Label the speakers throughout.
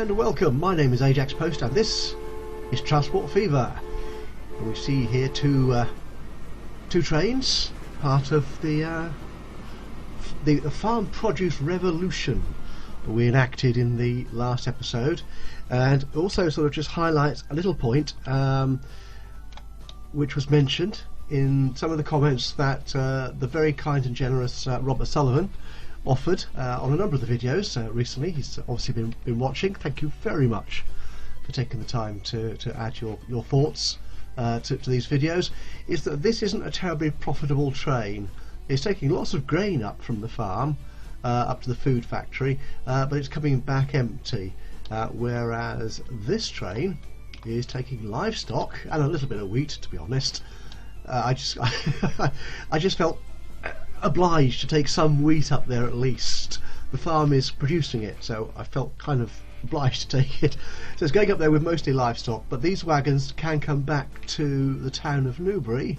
Speaker 1: and welcome. My name is Ajaxpost and this is Transport Fever. And we see here two trains, part of the farm produce revolution that we enacted in the last episode, and also sort of just highlights a little point which was mentioned in some of the comments that the very kind and generous Robert Sullivan offered on a number of the videos recently. He's obviously been watching. Thank you very much for taking the time to add your thoughts to these videos. Is that this isn't a terribly profitable train. It's taking lots of grain up from the farm up to the food factory, but it's coming back empty, whereas this train is taking livestock and a little bit of wheat, to be honest. I just felt obliged to take some wheat up there at least. The farm is producing it, so I felt kind of obliged to take it. So it's going up there with mostly livestock, but these wagons can come back to the town of Newbury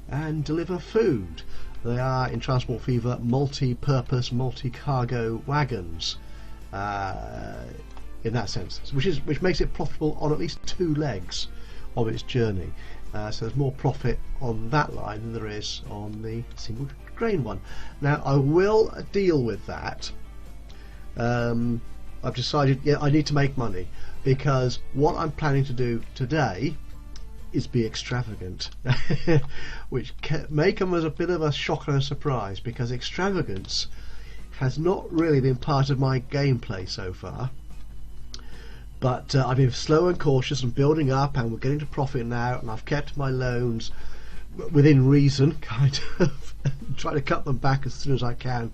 Speaker 1: and deliver food. They are, in Transport Fever, multi-purpose, multi-cargo wagons in that sense, which makes it profitable on at least two legs of its journey. So there's more profit on that line than there is on the single grain one. Now I will deal with that. I've decided, I need to make money, because what I'm planning to do today is be extravagant, which may come as a bit of a shock and a surprise, because extravagance has not really been part of my gameplay so far. But I've been slow and cautious and building up, and we're getting to profit now, and I've kept my loans within reason, kind of, trying to cut them back as soon as I can.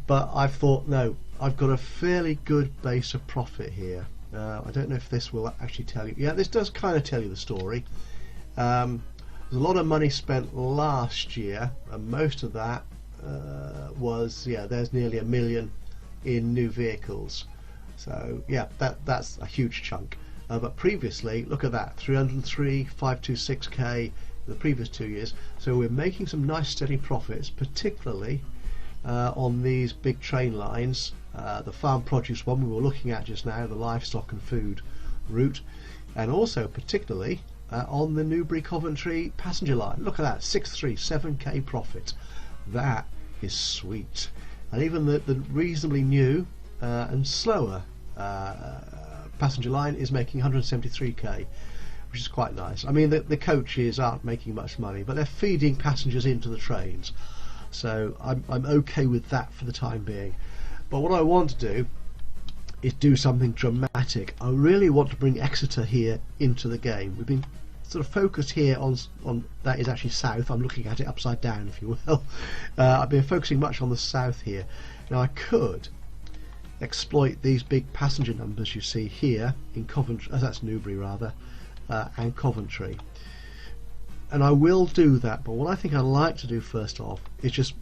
Speaker 1: But I've thought, no, I've got a fairly good base of profit here. I don't know if this will actually tell you. Yeah, this does kind of tell you the story. There's a lot of money spent last year, and most of that was, there's nearly $1 million in new vehicles. So yeah, that's a huge chunk. But previously, look at that, 303,526k the previous 2 years. So we're making some nice steady profits, particularly on these big train lines. The farm produce one we were looking at just now, the livestock and food route, and also particularly on the Newbury Coventry passenger line. Look at that, 637k profit. That is sweet. And even the reasonably new and slower passenger line is making 173k, which is quite nice. I mean, the coaches aren't making much money, but they're feeding passengers into the trains, so I'm okay with that for the time being. But what I want to do is do something dramatic. I really want to bring Exeter here into the game. We've been sort of focused here on that is actually south. I'm looking at it upside down, if you will. I've been focusing much on the south here. Now I could exploit these big passenger numbers you see here in Coventry, that's Newbury rather, and Coventry, and I will do that. But what I think I'd like to do first off is just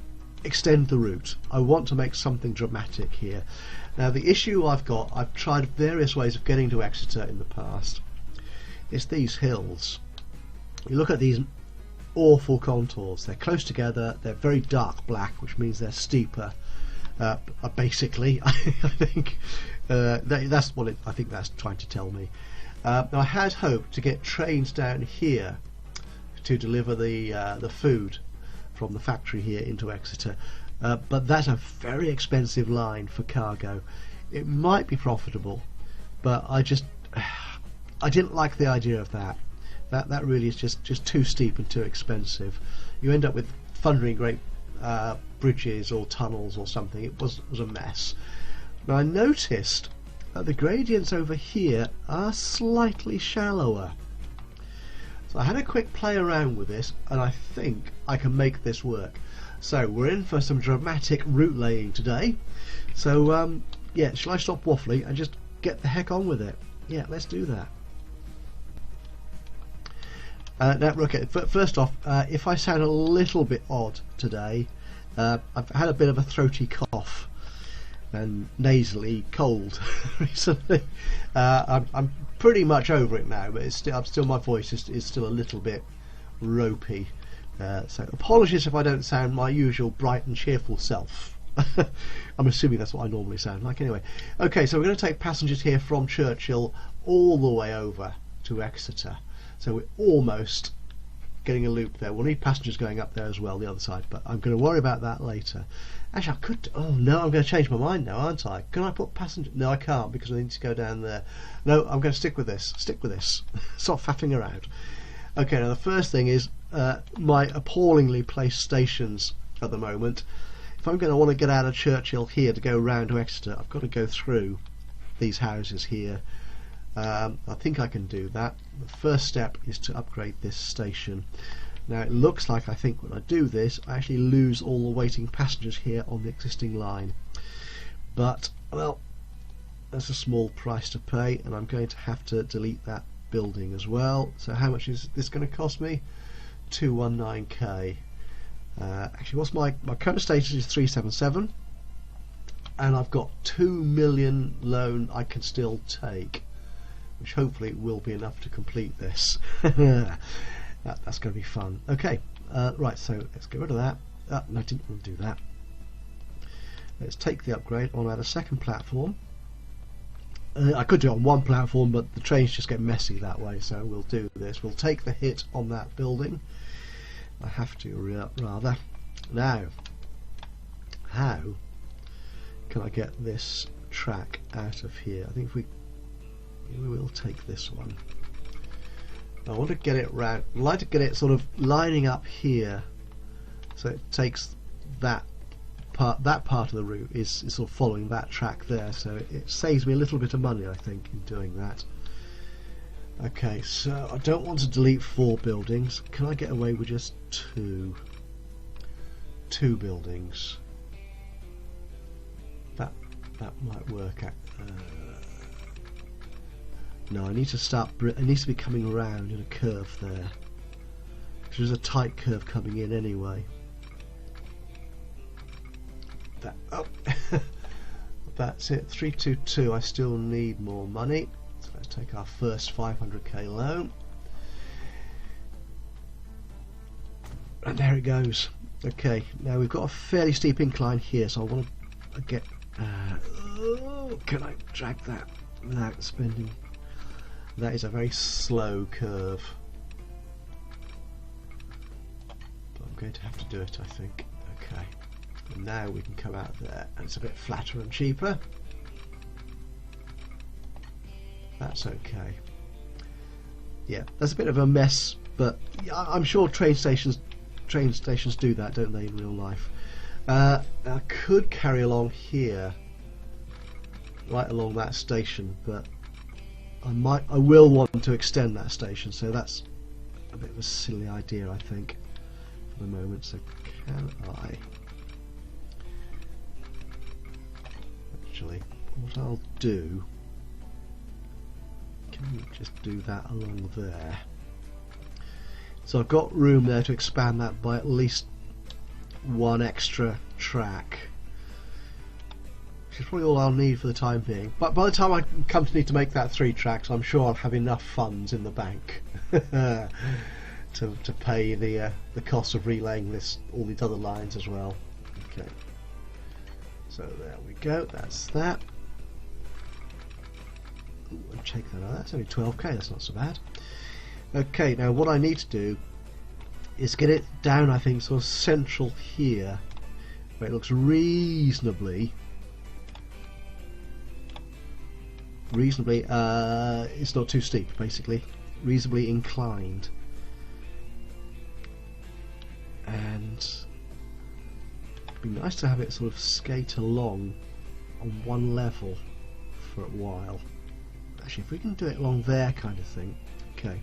Speaker 1: extend the route. I want to make something dramatic here. Now the issue I've tried various ways of getting to Exeter in the past. It's these hills. You look at these awful contours. They're close together, they're very dark black, which means they're steeper. Basically, I think that's what I think that's trying to tell me. Now I had hoped to get trains down here to deliver the food from the factory here into Exeter, but that's a very expensive line for cargo. It might be profitable, but I didn't like the idea of that. That really is just too steep and too expensive. You end up with thundering great bridges or tunnels or something. It was a mess. Now I noticed that the gradients over here are slightly shallower, so I had a quick play around with this, and I think I can make this work. So we're in for some dramatic route laying today. So yeah, shall I stop waffling and just get the heck on with it? Yeah, let's do that. Now, okay, first off, if I sound a little bit odd today, I've had a bit of a throaty cough and nasally cold recently. I'm pretty much over it now, but it's still my voice is still a little bit ropey. So apologies if I don't sound my usual bright and cheerful self. I'm assuming that's what I normally sound like anyway. Okay, so we're going to take passengers here from Churchill all the way over to Exeter. So we're almost getting a loop there. We'll need passengers going up there as well, the other side, but I'm going to worry about that later. Actually, I could... Oh no, I'm going to change my mind now, aren't I? Can I put passengers... No, I can't, because I need to go down there. No, I'm going to stick with this. Stick with this. Stop faffing around. Okay, now the first thing is my appallingly placed stations at the moment. If I'm going to want to get out of Churchill here to go round to Exeter, I've got to go through these houses here. I think I can do that. The first step is to upgrade this station. Now it looks like, I think when I do this, I actually lose all the waiting passengers here on the existing line. But, well, that's a small price to pay, and I'm going to have to delete that building as well. So how much is this going to cost me? 219k. Actually, what's my current status is 377, and I've got 2 million loan I can still take, which hopefully will be enough to complete this. That's going to be fun. Okay, right, so let's get rid of that. No, I didn't want to do that. Let's take the upgrade on at a second platform. I could do it on one platform, but the trains just get messy that way, so we'll do this. We'll take the hit on that building. I have to, rather. Now, how can I get this track out of here? I think we will take this one. I want to get it round. I'd like to get it sort of lining up here, so it takes that part. That part of the route is sort of following that track there, so it saves me a little bit of money, I think, in doing that. Okay, so I don't want to delete 4 buildings. Can I get away with just 2 buildings? That might work out. No, I need to start. It needs to be coming around in a curve there. There's a tight curve coming in anyway. That's it. 322. I still need more money. So let's take our first 500k loan. And there it goes. Okay, now we've got a fairly steep incline here, so I want to get... can I drag that without spending... That is a very slow curve. But I'm going to have to do it, I think. Okay. And now we can come out there, and it's a bit flatter and cheaper. That's okay. Yeah, that's a bit of a mess, but I'm sure train stations do that, don't they, in real life? I could carry along here, right along that station, but I will want to extend that station, so that's a bit of a silly idea, I think, for the moment. So can I actually, what I'll do, can we just do that along there? So I've got room there to expand that by at least 1 extra track, which is probably all I'll need for the time being. But by the time I come to need to make that 3 tracks, I'm sure I'll have enough funds in the bank to pay the cost of relaying all these other lines as well. Okay, so there we go. That's that. Ooh, I'll check that out. That's only 12k. That's not so bad. Okay, now what I need to do is get it down, I think, sort of central here, where it looks reasonably, it's not too steep, basically, reasonably inclined, and it'd be nice to have it sort of skate along on one level for a while. Actually, if we can do it along there, kind of thing. Okay.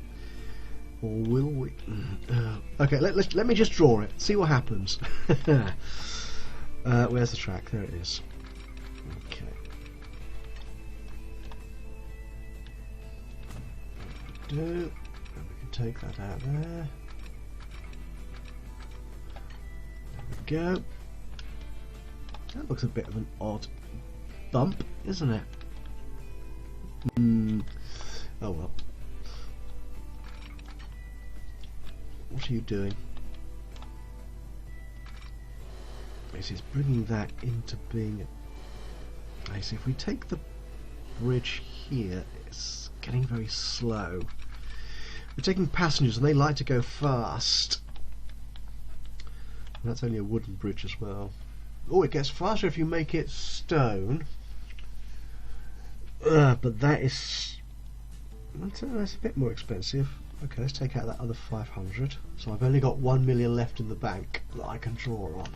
Speaker 1: Or will we? Okay, let me just draw it. See what happens. Where's the track? There it is. Okay. And we can take that out there. There we go. That looks a bit of an odd bump, isn't it? Oh well. What are you doing? It's bringing that into being. I see. If we take the bridge here, it's getting very slow. We're taking passengers, and they like to go fast. And that's only a wooden bridge as well. Oh, it gets faster if you make it stone. But that's a bit more expensive. Okay, let's take out that other 500. So I've only got 1 million left in the bank that I can draw on.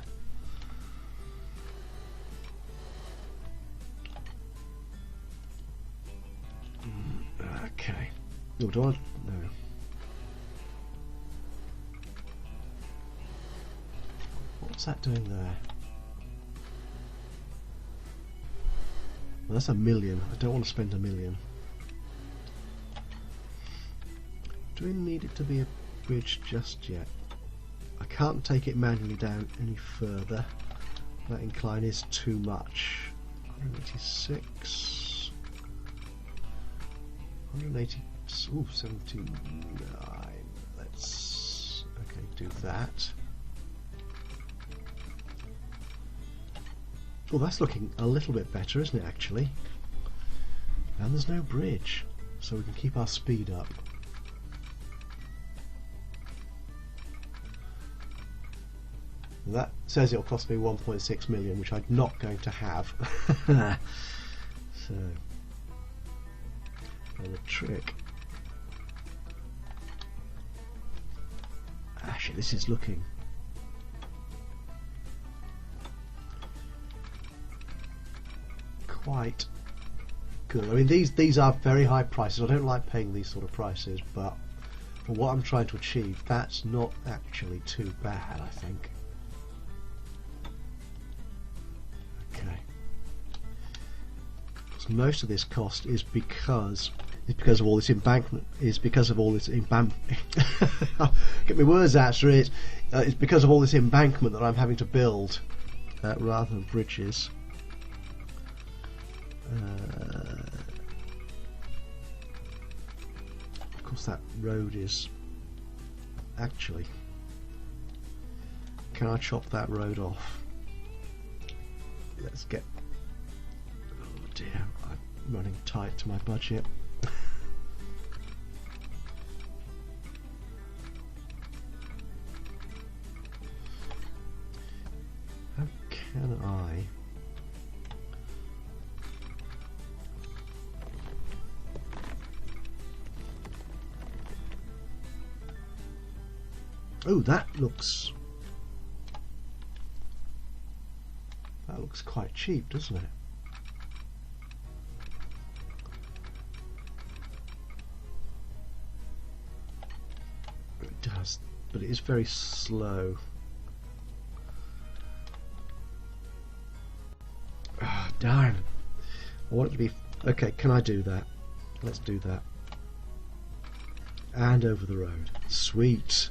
Speaker 1: Okay. Oh, do I? No. What's that doing there? Well, that's 1 million. I don't want to spend 1 million. Do we need it to be a bridge just yet? I can't take it manually down any further. That incline is too much. 186. 180. Ooh, 79. Let's do that. Oh, that's looking a little bit better, isn't it, actually? And there's no bridge, so we can keep our speed up. That says it'll cost me 1.6 million, which I'm not going to have. So, and the trick. Actually, this is looking quite good. I mean, these are very high prices. I don't like paying these sort of prices, but for what I'm trying to achieve, that's not actually too bad, I think. Okay. So most of this cost is because of all this embankment. Get my words out straight. It's because of all this embankment that I'm having to build rather than bridges. Of course, that road is actually. Can I chop that road off? Let's get. Oh dear, I'm running tight to my budget. How can I? Oh, that looks quite cheap, doesn't it? It does, but it is very slow. Ah, darn. I want it to be. Okay, can I do that? Let's do that. And over the road. Sweet.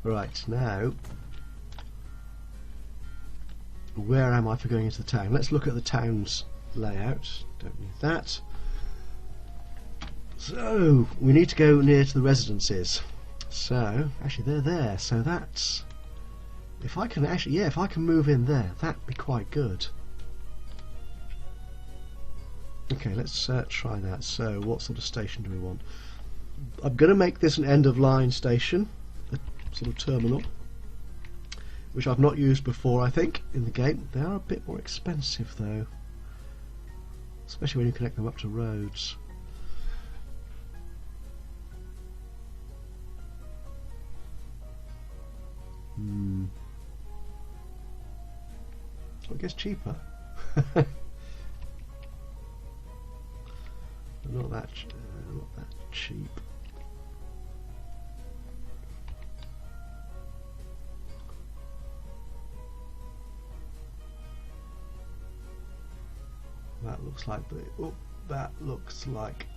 Speaker 1: Right, now, where am I for going into the town? Let's look at the town's layout. Don't need that. So, we need to go near to the residences. So, actually they're there, so that's... If I can actually, yeah, if I can move in there, that'd be quite good. Okay, let's try that. So, what sort of station do we want? I'm going to make this an end-of-line station. Sort of terminal, which I've not used before, I think, in the game. They are a bit more expensive though, especially when you connect them up to roads. So I guess cheaper. not that cheap. That looks like that looks like,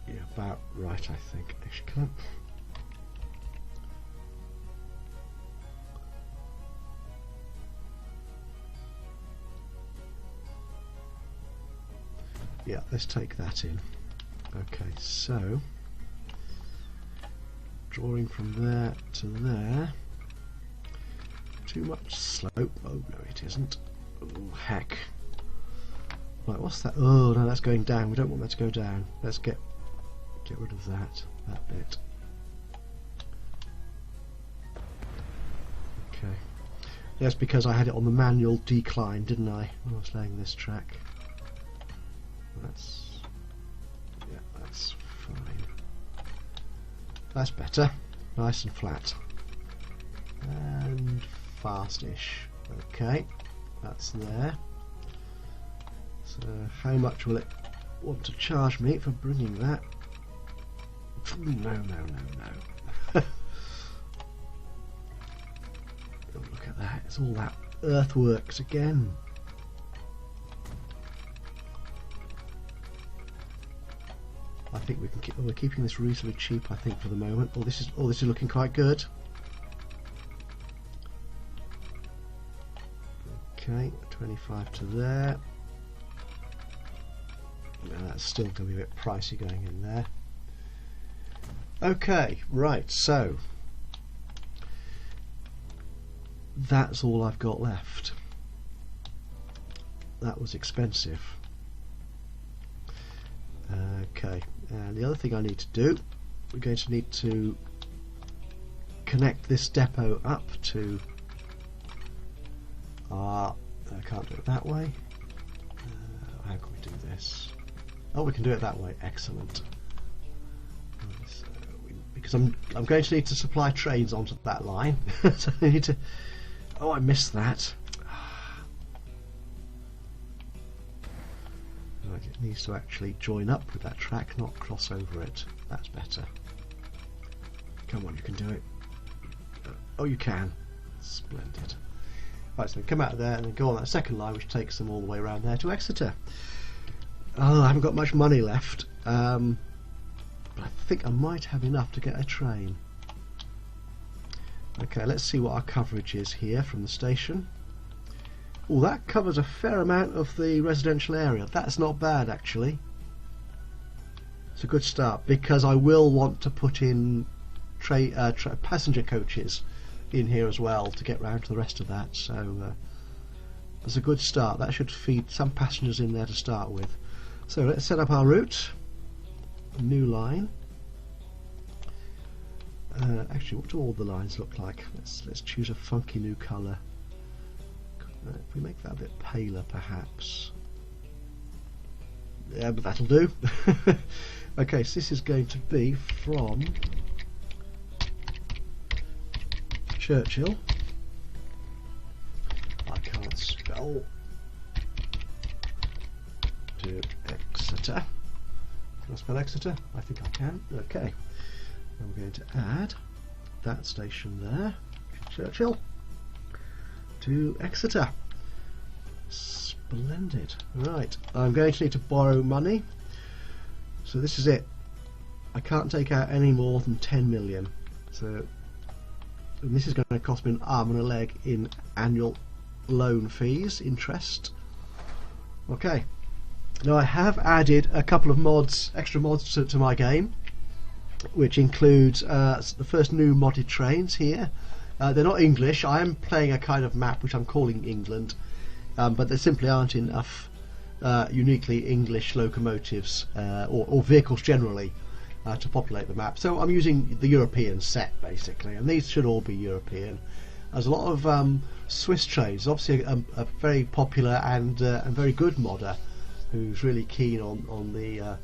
Speaker 1: yeah, about right, I think. Actually, can yeah, let's take that in. Okay, so drawing from there to there, too much slope. Oh no, it isn't. Oh heck. Right, what's that? Oh no, that's going down. We don't want that to go down. Let's get rid of that bit. Okay. Yes, because I had it on the manual decline, didn't I, when I was laying this track? That's fine. That's better. Nice and flat. And fast-ish. Okay, that's there. So how much will it want to charge me for bringing that? No. Oh, look at that. It's all that earthworks again. I think we can keep. We're keeping this reasonably cheap, I think, for the moment. Oh, this is looking quite good. Okay, 25 to there. No, that's still going to be a bit pricey going in there. Okay, right. So that's all I've got left. That was expensive. Okay, and the other thing I need to do, we're going to need to connect this depot up to our... I can't do it that way. How can we do this? Oh, we can do it that way. Excellent. So because I'm going to need to supply trains onto that line. So I need to... Oh, I missed that. Right, it needs to actually join up with that track, not cross over it. That's better. Come on, you can do it. Oh, you can. Splendid. Right, so come out of there and then go on that second line, which takes them all the way around there to Exeter. Oh, I haven't got much money left, but I think I might have enough to get a train. Okay, let's see what our coverage is here from the station. Oh, that covers a fair amount of the residential area. That's not bad, actually. It's a good start, because I will want to put in passenger coaches in here as well to get round to the rest of that. So it's a good start. That should feed some passengers in there to start with. So let's set up our route. A new line. Actually, what do all the lines look like? Let's choose a funky new colour. If we make that a bit paler, perhaps. Yeah, but that'll do. Okay, so this is going to be from Churchill. I can't spell. To Exeter. Can I spell Exeter? I think I can. Okay. I'm going to add that station there, Churchill, to Exeter. Splendid. Right, I'm going to need to borrow money. So this is it. I can't take out any more than 10 million. So and this is going to cost me an arm and a leg in annual loan fees, interest. Okay. Now I have added a couple of mods, extra mods to my game, which includes the first new modded trains here. They're not English. I am playing a kind of map which I'm calling England, but there simply aren't enough uniquely English locomotives or vehicles generally to populate the map. So I'm using the European set basically, and these should all be European. There's a lot of Swiss trains. Obviously a very popular and very good modder who's really keen on the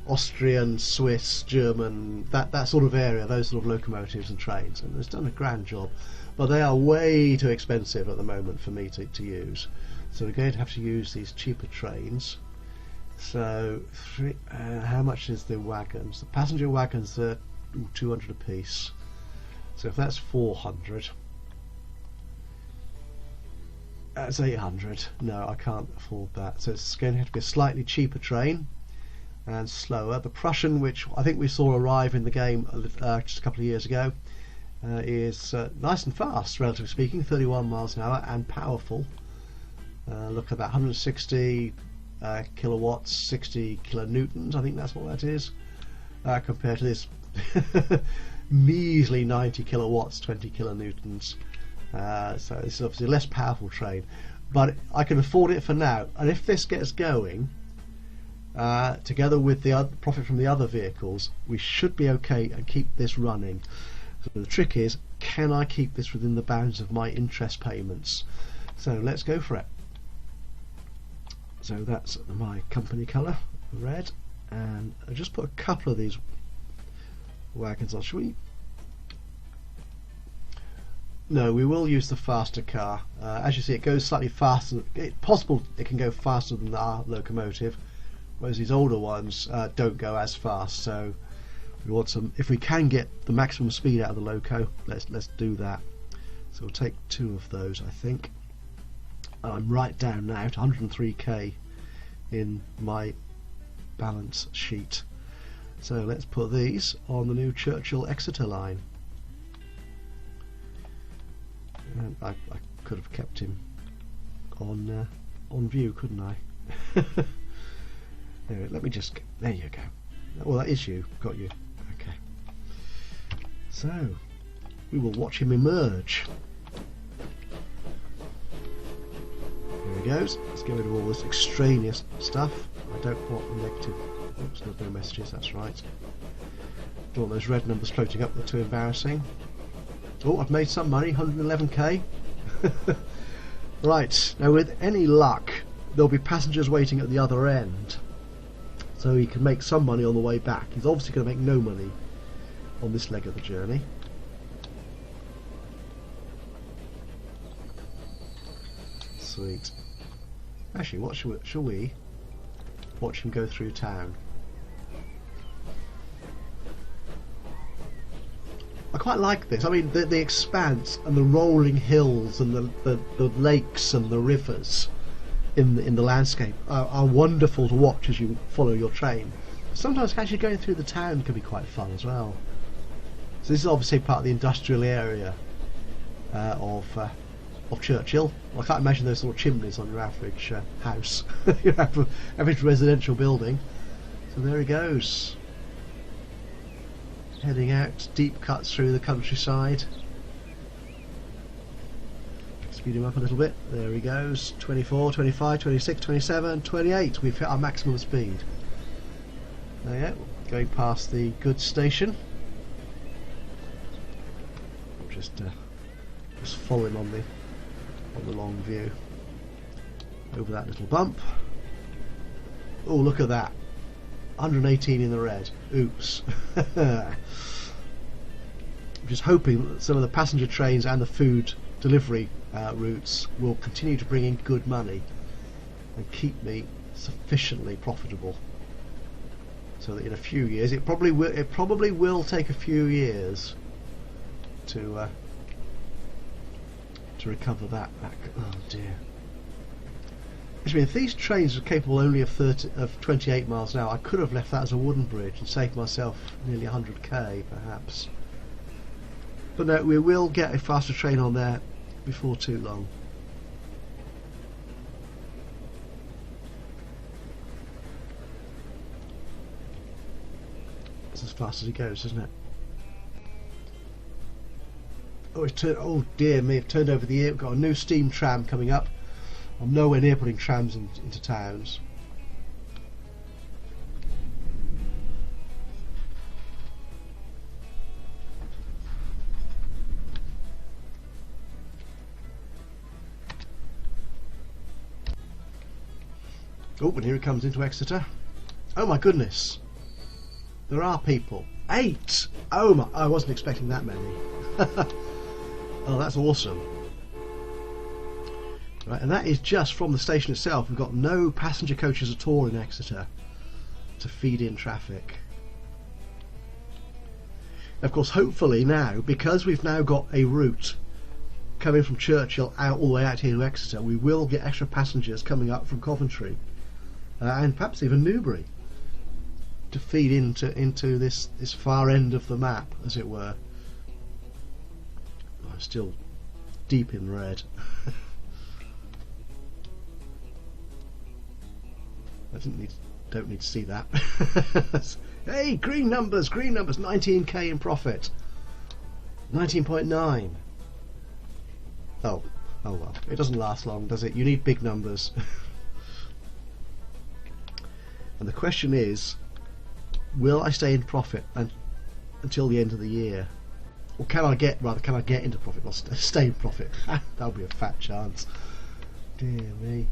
Speaker 1: Austrian, Swiss, German, that sort of area, those sort of locomotives and trains, and has done a grand job, but they are way too expensive at the moment for me to use, so we're going to have to use these cheaper trains. So how much is the wagons? The passenger wagons are 200 a piece, so if that's 400, that's 800. No, I can't afford that, so it's going to have to be a slightly cheaper train and slower. The Prussian, which I think we saw arrive in the game just a couple of years ago, is nice and fast, relatively speaking, 31 miles an hour, and powerful. Look at that, 160 kilowatts, 60 kilonewtons, I think that's what that is, compared to this measly 90 kilowatts, 20 kilonewtons. So this is obviously a less powerful train, but I can afford it for now. And if this gets going, together with the profit from the other vehicles, we should be okay and keep this running. So the trick is, can I keep this within the bounds of my interest payments? So let's go for it. So that's my company colour, red, and I'll just put a couple of these wagons on. Should we? No, we will use the faster car. As you see, it goes slightly faster. It's possible it can go faster than our locomotive, whereas these older ones don't go as fast. So we want some. If we can get the maximum speed out of the loco, let's do that. So we'll take 2 of those, I think. I'm right down now to 103k in my balance sheet. So let's put these on the new Churchill Exeter line. And I could have kept him on view, couldn't I? Anyway, let me just. There you go. Well, that is you. Got you. Okay. So we will watch him emerge. Here he goes. Let's get rid of all this extraneous stuff. I don't want negative. Oops, there's no messages. That's right. Don't want those red numbers floating up. They're too embarrassing. Oh, I've made some money. 111k. Right. Now, with any luck, there'll be passengers waiting at the other end, so he can make some money on the way back. He's obviously going to make no money on this leg of the journey. Sweet. Actually, what shall we watch him go through town? I quite like this. I mean, the expanse and the rolling hills and the lakes and the rivers in the landscape are wonderful to watch as you follow your train. Sometimes actually going through the town can be quite fun as well. So this is obviously part of the industrial area of Churchill. Well, I can't imagine those sort of chimneys on your average house, your average residential building. So there he goes, heading out, deep cuts through the countryside. Speed him up a little bit. There he goes. 24, 25, 26, 27, 28. We've hit our maximum speed. There you go. Going past the goods station. I'm just following on the long view over that little bump. Oh, look at that. 118 in the red. Oops. I'm just hoping that some of the passenger trains and the food delivery routes will continue to bring in good money and keep me sufficiently profitable, so that in a few years, it probably will take a few years to recover that back. Oh dear. I mean, if these trains are capable only of 28 miles an hour, I could have left that as a wooden bridge and saved myself nearly 100k perhaps. But no, we will get a faster train on there before too long. It's as fast as he goes, isn't it? Oh, it's turned. Oh dear me! I've turned over the ear. We've got a new steam tram coming up. I'm nowhere near putting trams into towns. Oh, and here he comes into Exeter. Oh my goodness! There are people. 8! Oh my! I wasn't expecting that many. Oh, that's awesome. Right, and that is just from the station itself. We've got no passenger coaches at all in Exeter to feed in traffic. Of course, hopefully now, because we've now got a route coming from Churchill out all the way out here to Exeter, we will get extra passengers coming up from Coventry and perhaps even Newbury to feed into this far end of the map, as it were. I'm still deep in red. I don't need to see that. Hey, green numbers, 19k in profit. 19.9. Oh, oh well. It doesn't last long, does it? You need big numbers. And the question is, will I stay in profit until the end of the year? Or can I get into profit, or stay in profit? That'll be a fat chance. Dear me.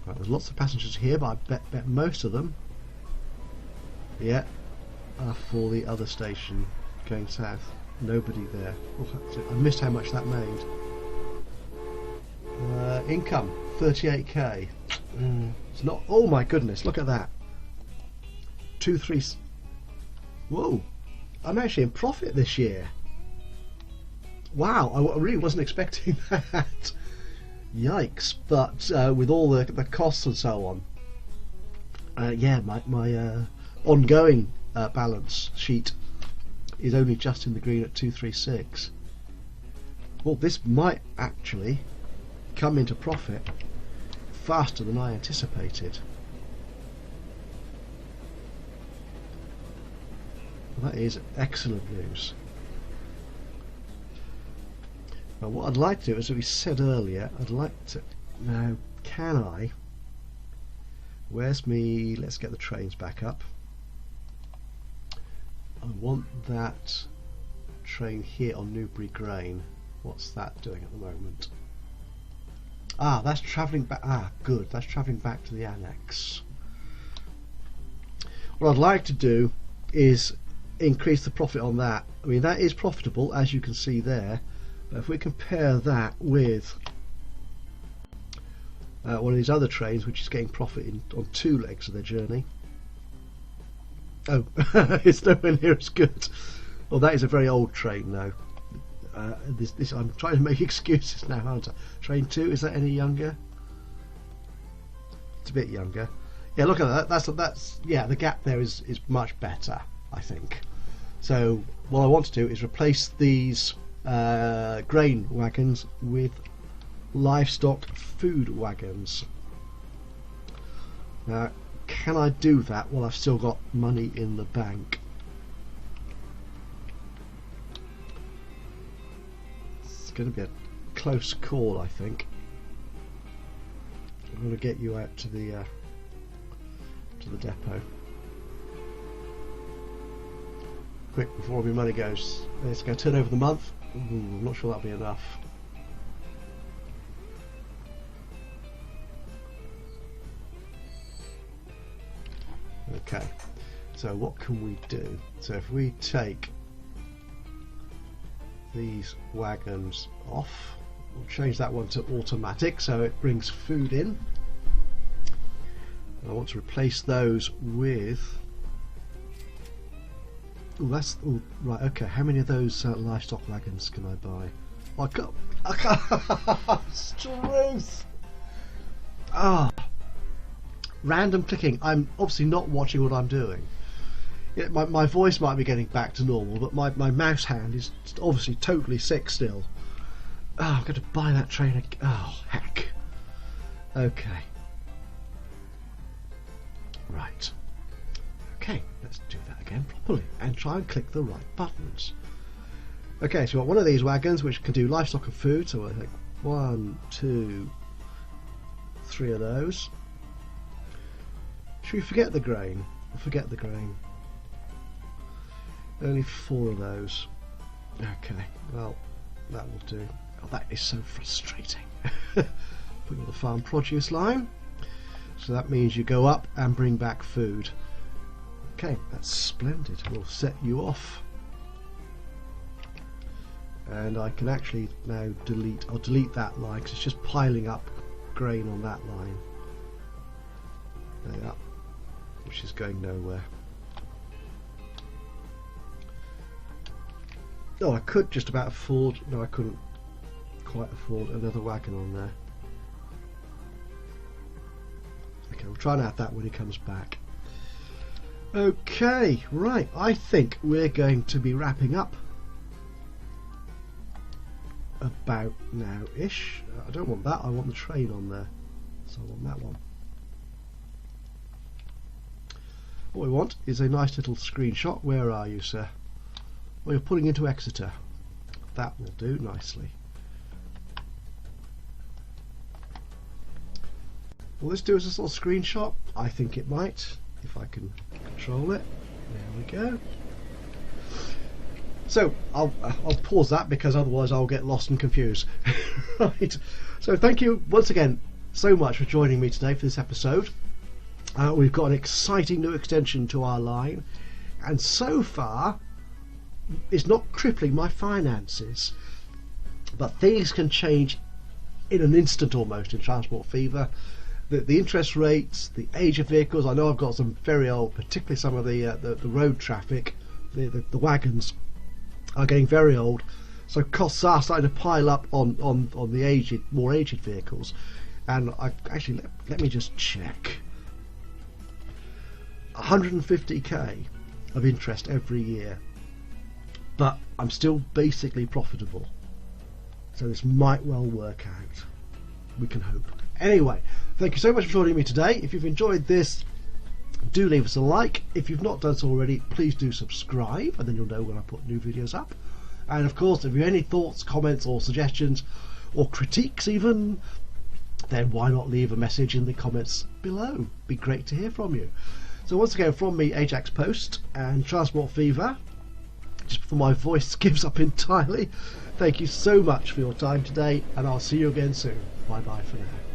Speaker 1: Right, there's lots of passengers here, but I bet most of them, yeah, are for the other station going south. Nobody there. Oh, I missed how much that made. Income 38k. It's not. Oh my goodness! Look at that. 2-3. Whoa! I'm actually in profit this year. Wow! I really wasn't expecting that. Yikes! But with all the costs and so on, yeah, my ongoing balance sheet is only just in the green at 236. Well, this might actually come into profit faster than I anticipated. Well, that is excellent news. Now, what I'd like to do, as we said earlier, I'd like to now. Can I? Where's me? Let's get the trains back up. I want that train here on Newbury Grain. What's that doing at the moment? Ah, that's travelling back. Ah, good. That's travelling back to the annex. What I'd like to do is increase the profit on that. I mean, that is profitable, as you can see there. But if we compare that with one of these other trains, which is getting profit on 2 legs of their journey. Oh, it's nowhere near as good. Well, that is a very old train, though. This I'm trying to make excuses now, aren't I? Train 2, is that any younger? It's a bit younger. Yeah, look at that. That's yeah. The gap there is much better, I think. So what I want to do is replace these grain wagons with livestock food wagons. Now, can I do that while I've still got money in the bank? It's going to be a close call, I think. I'm going to get you out to the depot. Quick, before all my money goes. Let's go turn over the month. I'm not sure that'll be enough. Okay, so what can we do? So if we take these wagons off, we'll change that one to automatic so it brings food in. I want to replace those with. Oh, that's right. Okay, how many of those livestock wagons can I buy? Oh, I can't. Struth. Ah, random clicking. I'm obviously not watching what I'm doing. Yeah, my voice might be getting back to normal, but my mouse hand is obviously totally sick still. Oh, I'm going to buy that train again. Oh, heck. Okay. Right. Okay, let's do that again properly and try and click the right buttons. Okay, so we've got one of these wagons which can do livestock and food, so I think 1, 2, 3 of those. Should we forget the grain? We'll forget the grain. Only 4 of those. Okay, well, that will do. Oh, that is so frustrating. Put on the farm produce line. So that means you go up and bring back food. Okay, that's splendid. We'll set you off. And I can actually now I'll delete that line because it's just piling up grain on that line. There you are. Which is going nowhere. Oh, I could just about afford. No, I couldn't quite afford another wagon on there. Okay, we'll try and add that when he comes back. Okay, right. I think we're going to be wrapping up about now-ish. I don't want that. I want the train on there, so I want that one. What we want is a nice little screenshot. Where are you, sir? Well, you're putting into Exeter. That will do nicely. Will this do as a little screenshot? I think it might, if I can control it. There we go. So I'll pause that because otherwise I'll get lost and confused. Right. So thank you once again so much for joining me today for this episode. We've got an exciting new extension to our line, and so far it's not crippling my finances, but things can change in an instant almost in Transport Fever. The interest rates, the age of vehicles. I know I've got some very old, particularly some of the road traffic, the wagons are getting very old, so costs are starting to pile up on the more aged vehicles. And I actually let me just check. 150k of interest every year, but I'm still basically profitable, so this might well work out. We can hope. Anyway, thank you so much for joining me today. If you've enjoyed this, do leave us a like. If you've not done so already, please do subscribe, and then you'll know when I put new videos up. And of course, if you have any thoughts, comments or suggestions or critiques even, then why not leave a message in the comments below. Be great to hear from you. So once again, from me, Ajaxpost and Transport Fever, just before my voice gives up entirely, thank you so much for your time today, and I'll see you again soon. Bye bye for now.